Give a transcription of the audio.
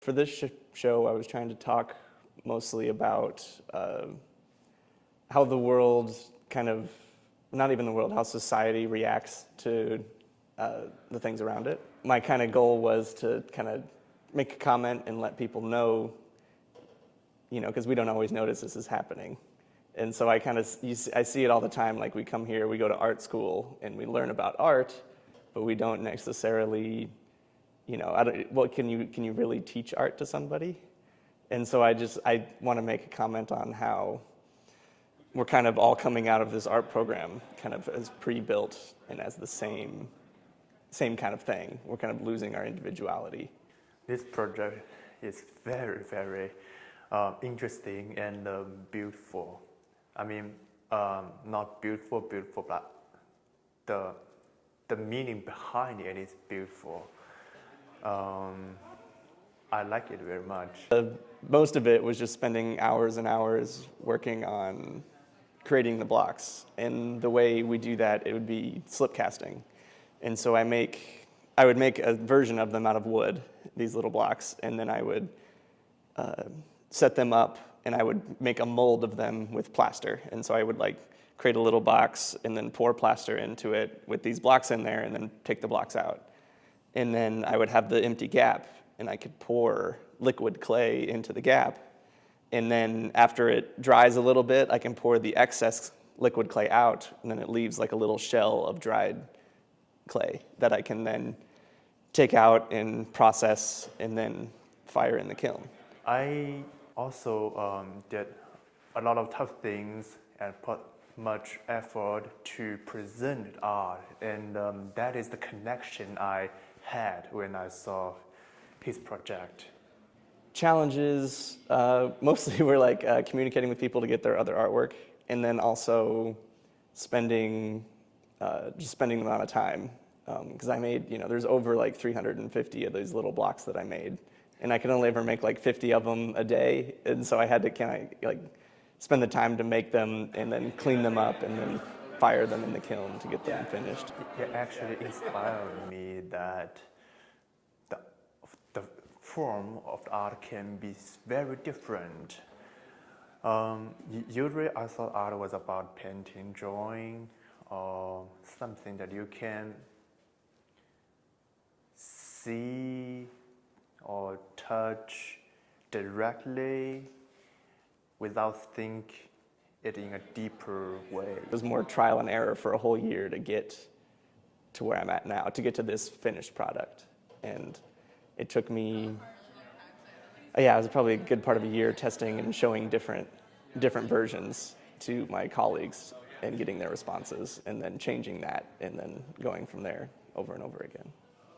For this show, I was trying to talk mostly about how the world not even the world, how society reacts to the things around it. My kind of goal was to kind of make a comment and let people know, because we don't always notice this is happening. And so I see it all the time. Like, we come here, we go to art school, and we learn about art, but we don't necessarily, can you really teach art to somebody? And so I want to make a comment on how we're kind of all coming out of this art program kind of as pre-built and as the same kind of thing. We're kind of losing our individuality. This project is very, very interesting and beautiful. I mean, not beautiful, but the meaning behind it is beautiful. I like it very much. Most of it was just spending hours and hours working on creating the blocks. And the way we do that, it would be slip casting. And so I would make a version of them out of wood, these little blocks, and then I would set them up, and I would make a mold of them with plaster. And so I would create a little box and then pour plaster into it with these blocks in there, and then take the blocks out. And then I would have the empty gap, and I could pour liquid clay into the gap. And then after it dries a little bit, I can pour the excess liquid clay out, and then it leaves like a little shell of dried clay that I can then take out and process and then fire in the kiln. I also did a lot of tough things and put much effort to present art, and that is the connection I had when I saw his project. Challenges mostly were communicating with people to get their other artwork, and then also spending the amount of time, because I made, there's over 350 of these little blocks that I made, and I could only ever make 50 of them a day, and so I had to spend the time to make them and then clean them up and then fire them in the kiln to get them finished. It actually inspired me that the form of the art can be very different. Usually I thought art was about painting, drawing, or something that you can see or touch directly without thinking it in a deeper way. It was more trial and error for a whole year to get to where I'm at now, to get to this finished product. And it took me, it was probably a good part of a year testing and showing different versions to my colleagues and getting their responses, and then changing that, and then going from there over and over again.